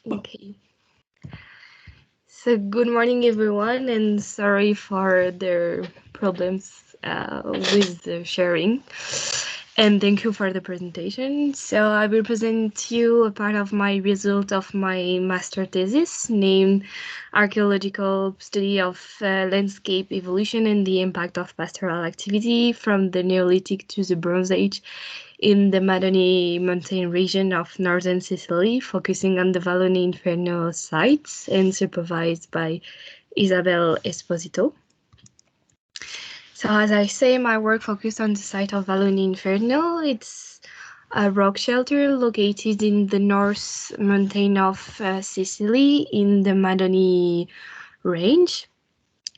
Okay. So good morning, everyone, and sorry for the problems with the sharing. And thank you for the presentation. So I will present you a part of my result of my master thesis named Archaeological Study of Landscape Evolution and the Impact of Pastoral Activity from the Neolithic to the Bronze Age in the Madonie mountain region of northern Sicily, focusing on the Vallone Inferno sites and supervised by Isabel Esposito. So as I say, my work focused on the site of Vallone Inferno. It's a rock shelter located in the north mountain of Sicily in the Madonie range.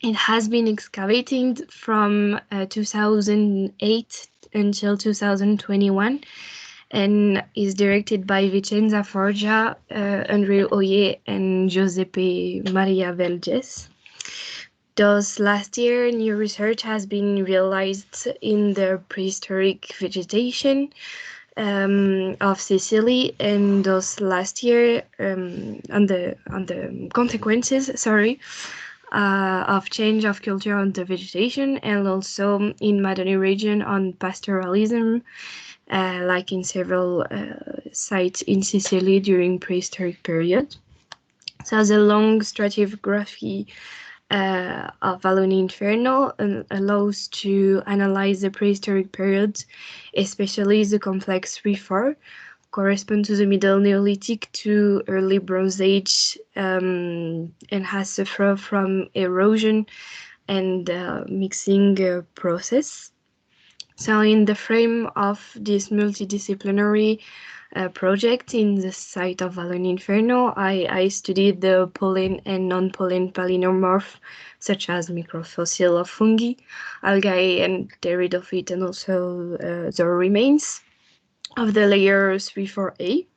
It has been excavated from 2008 until 2021 and is directed by Vicenza Forgia, Andrea Oye, and Giuseppe Maria Velges. Thus, last year, new research has been realized in the prehistoric vegetation of Sicily, and thus last year on the consequences, of change of culture on the vegetation, and also in Madonie region on pastoralism, like in several sites in Sicily during prehistoric period. So the long stratigraphy of Vallone Inferno allows to analyze the prehistoric period, especially the complex reef correspond to the Middle Neolithic to early Bronze Age, and has suffered from erosion and mixing process. So in the frame of this multidisciplinary project in the site of Vallone Inferno, I studied the pollen and non-pollen palynomorph, such as microfossil of fungi, algae, and pteridophyte, and also the remains of the layer 3-4A.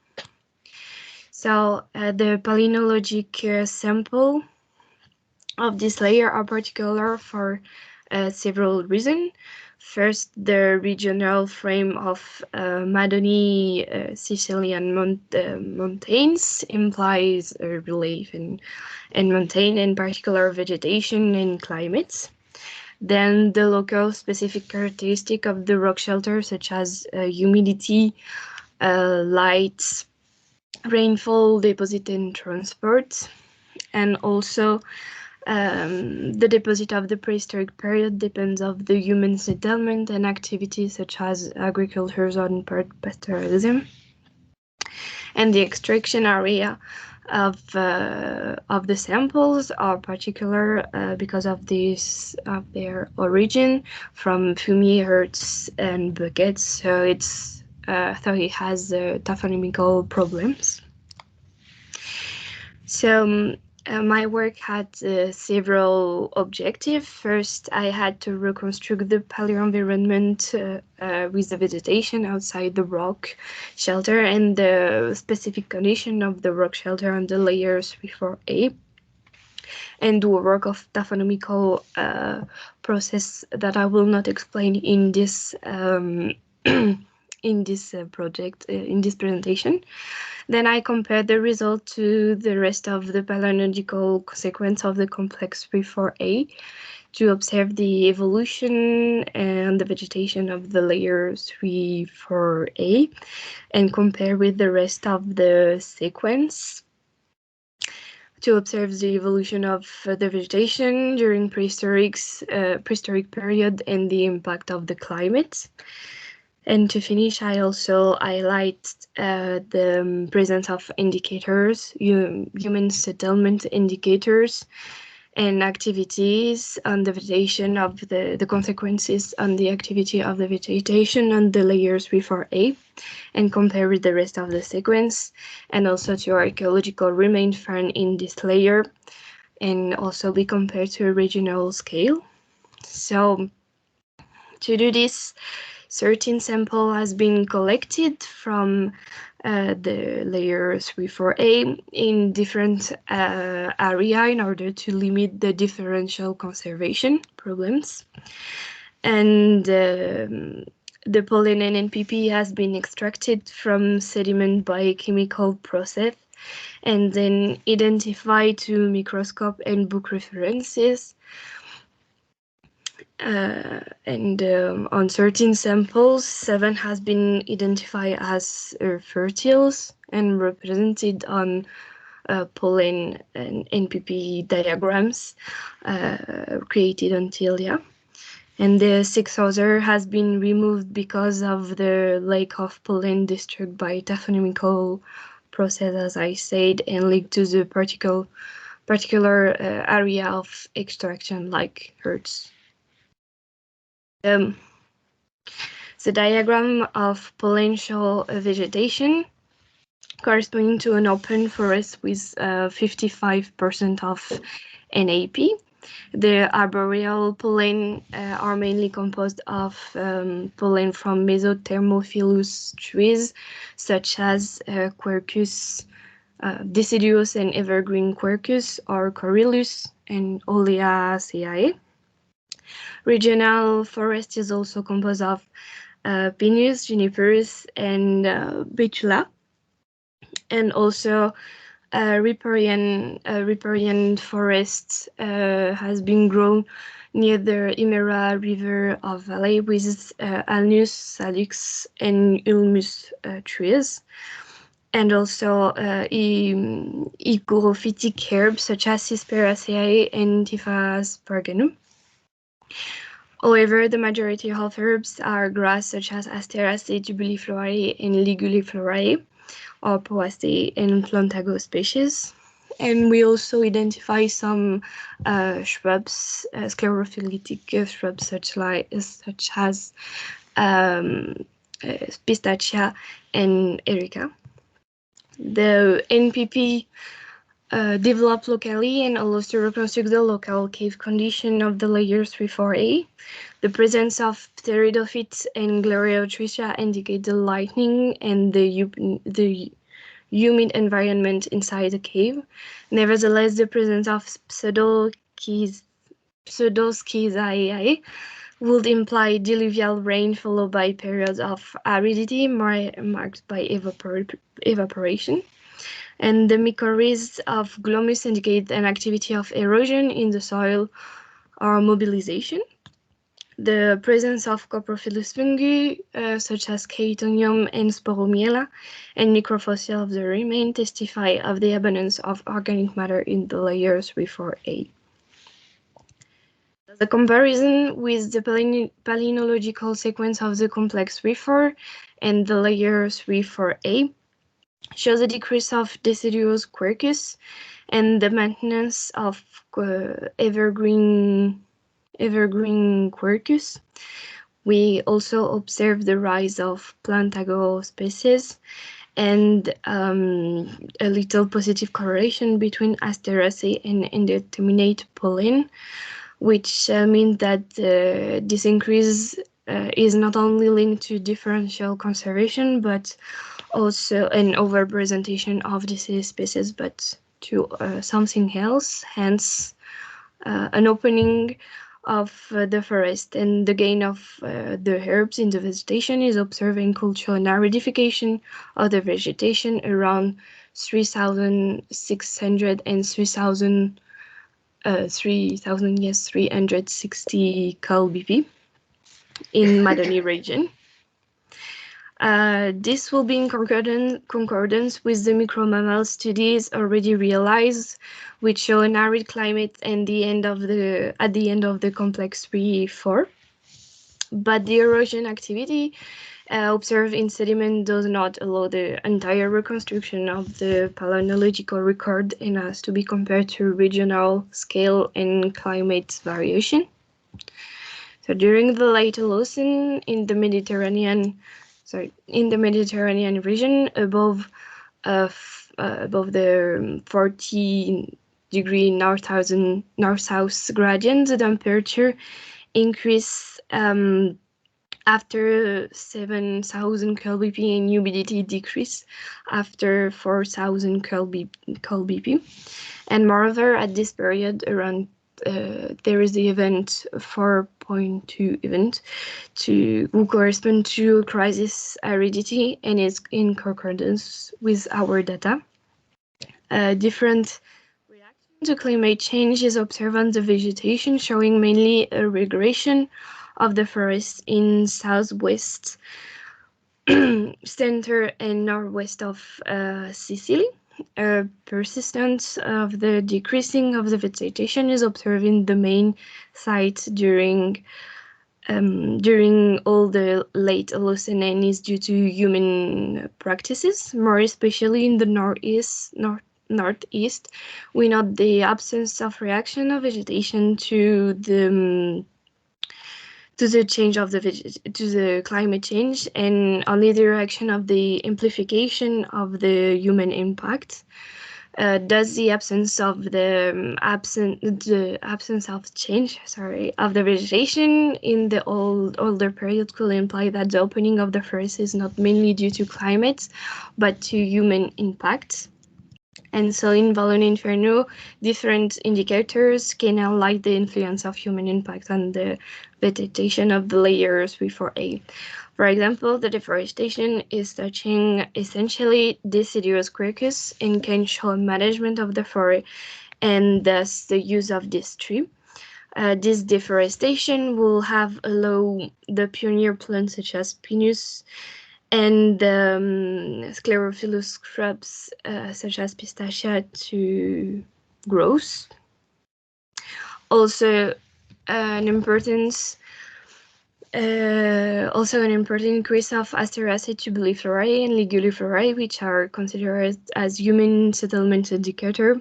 So the palynologic sample of this layer are particular for several reasons. First, the regional frame of Madonie Sicilian mountains implies relief and mountain, in particular vegetation and climates. Then the local specific characteristic of the rock shelter, such as humidity, light, rainfall, deposit, and transport, and also the deposit of the prehistoric period depends on the human settlement and activities such as agriculture and pastoralism, and the extraction area of the samples are particular because of their origin from fumier earths and buckets. So it has taphonymical problems. So my work had several objectives. First, I had to reconstruct the paleo-environment with the vegetation outside the rock shelter and the specific condition of the rock shelter on the layers 3-4A, and do a work of taphonymical process that I will not explain in this in this project, in this presentation. Then I compared the result to the rest of the palynological sequence of the complex 3-4A to observe the evolution and the vegetation of the layer 3-4A and compare with the rest of the sequence to observe the evolution of the vegetation during prehistoric period and the impact of the climate. And to finish, I also highlight the presence of indicators, human settlement indicators, and activities on the vegetation of the consequences on the activity of the vegetation on the layers 3-4A, and compare with the rest of the sequence, and also to archaeological remains found in this layer, and also be compared to a regional scale. So to do this, certain sample has been collected from the layer 3-4A in different area in order to limit the differential conservation problems. And The pollen and NPP has been extracted from sediment by chemical process and then identified to microscope and book references. On certain samples, 7 has been identified as fertiles and represented on pollen and NPP diagrams created on Tilia. And the 6 other has been removed because of the lack of pollen disturbed by taphonomical process, as I said, and linked to the particular area of extraction, like hertz. The diagram of pollen-show vegetation corresponding to an open forest with 55% of NAP. The arboreal pollen are mainly composed of pollen from mesothermophilous trees, such as Quercus deciduous and evergreen Quercus, or Corylus and Oleaceae. Regional forest is also composed of Pinus, Junipers, and Betula, and also riparian forest has been grown near the Imera River of Valley with Alnus, Salix, and Ulmus trees, and also ecophytic herbs such as Cisperaceae and Typhus parganum. However, the majority of herbs are grass such as Asteraceae tubuliflorae and liguliflorae, or Poaceae and Plantago species. And we also identify some shrubs, sclerophyllatic shrubs such as Pistachia and Erica. The NPP develop locally and allows to reconstruct the local cave condition of the layers 3-4A. The presence of pteridophytes and Gloriotricha indicate the lightning and the humid environment inside the cave. Nevertheless, the presence of pseudoschizae would imply diluvial rain followed by periods of aridity marked by evaporation. And the mycorrhizae of glomus indicate an activity of erosion in the soil or mobilization. The presence of coprophilous fungi, such as Chaetonium and Sporomiella, and necrofossils of the remain testify of the abundance of organic matter in the layer 3-4A. The comparison with the palynological sequence of the complex 3-4 and the layer 3-4A shows a decrease of deciduous Quercus and the maintenance of evergreen Quercus. We also observe the rise of Plantago species and a little positive correlation between Asteraceae and indeterminate pollen, which means that this increase is not only linked to differential conservation, but also an overrepresentation of disease species, but to something else, hence an opening of the forest, and the gain of the herbs in the vegetation is observed in cultural aridification of the vegetation around 3,600 and 360 cal BP in Madonie region. This will be in concordance with the micro-mammal studies already realized, which show an arid climate at the end of the complex 3-4. But the erosion activity observed in sediment does not allow the entire reconstruction of the palynological record and has to be compared to regional scale and climate variation. So during the late Holocene in the Mediterranean region, above the 40-degree north-south gradient, the temperature increase after 7,000 cal BP and humidity decrease after 4,000 cal BP. And moreover, at this period, around there is the event 4.2 event who correspond to crisis aridity and is in concordance with our data. Different reaction to climate change is observed on the vegetation, showing mainly a regression of the forest in southwest, center and northwest of Sicily. Persistence of the decreasing of the vegetation is observed in the main site during all the late Holocene and is due to human practices, more especially in the northeast. We note the absence of reaction of vegetation to the change of the climate change, and only the reaction of the amplification of the human impact. Does the absence of change, of the vegetation in the older period could imply that the opening of the forest is not mainly due to climate, but to human impact. And so in Vallone Inferno, different indicators can highlight the influence of human impact on the vegetation of the layers before-A. For example, the deforestation is touching essentially deciduous quercus and can show management of the forest and thus the use of this tree. This deforestation will have allowed the pioneer plants such as pinus and sclerophyllus shrubs such as pistachia to grow. Also, an important increase of Asteraceae tubuliflorae and liguliflorae, which are considered as human settlement indicator.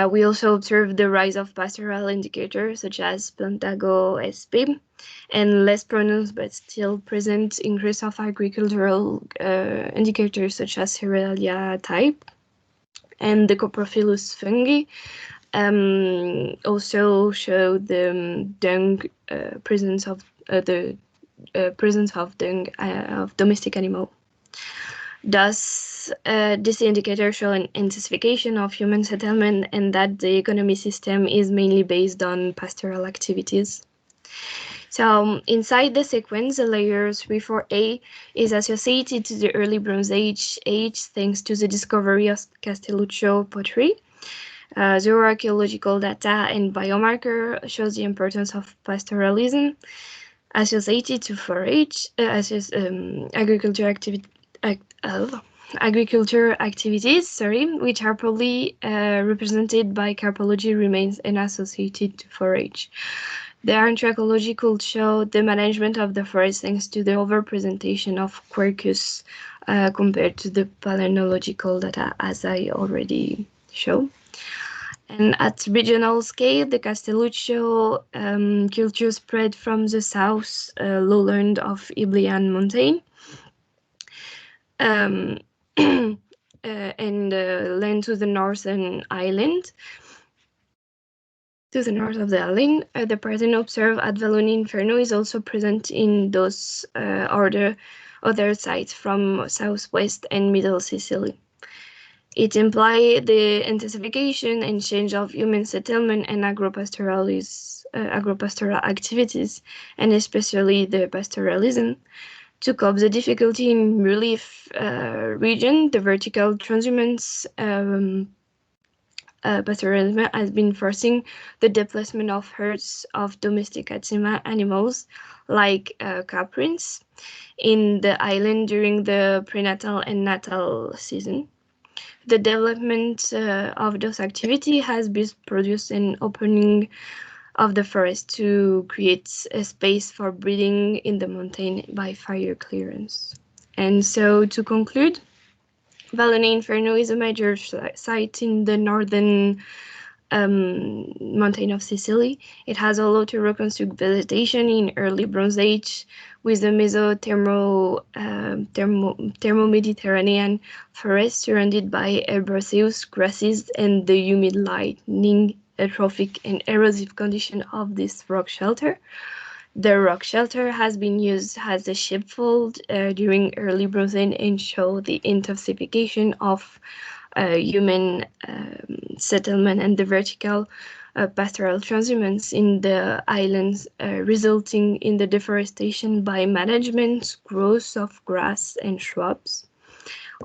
We also observe the rise of pastoral indicators such as Plantago sp, and less pronounced but still present increase of agricultural indicators such as Cerealia type and the coprophilous fungi. Also show the dung presence of dung of domestic animal. Thus, this indicator shows an intensification of human settlement and that the economy system is mainly based on pastoral activities. So inside the sequence, the layers before A is associated to the early Bronze Age thanks to the discovery of Castelluccio pottery. Archaeological data and biomarker shows the importance of pastoralism associated to forage, agriculture activities, which are probably represented by carpology remains and associated to forage. The Archaeopalynological show the management of the forest thanks to the overrepresentation of quercus compared to the palynological data, as I already showed. And at regional scale, the Castelluccio culture spread from the south lowland of Iblian mountain and land to the northern island. To the north of the island, the pattern observed at Vallone Inferno is also present in those other sites from southwest and middle Sicily. It implies the intensification and change of human settlement and agropastoral activities, and especially the pastoralism. To cope the difficulty in relief region, the vertical transhumance pastoralism has been forcing the displacement of herds of domestic animals like caprins in the island during the prenatal and natal season. The development of those activities has been produced an opening of the forest to create a space for breeding in the mountain by fire clearance. And so to conclude, Vallone Inferno is a major site in the northern mountain of Sicily. It has allowed to reconstruct vegetation in early Bronze Age with the thermo-Mediterranean forest surrounded by herbaceous grasses and the humid lightning, atrophic and erosive condition of this rock shelter. The rock shelter has been used as a sheepfold during early Bronze Age and show the intensification of human settlement and the vertical pastoral transhumance in the islands, resulting in the deforestation by management, growth of grass and shrubs.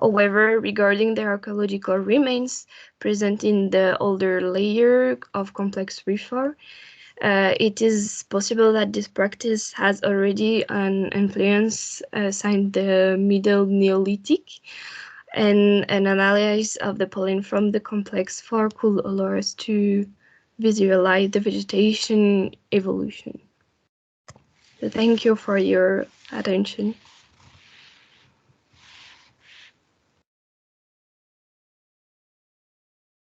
However, regarding the archaeological remains present in the older layer of complex reef, it is possible that this practice has already an influence since the Middle Neolithic, and an analysis of the pollen from the complex floor could allow us to visualize the vegetation evolution. So thank you for your attention.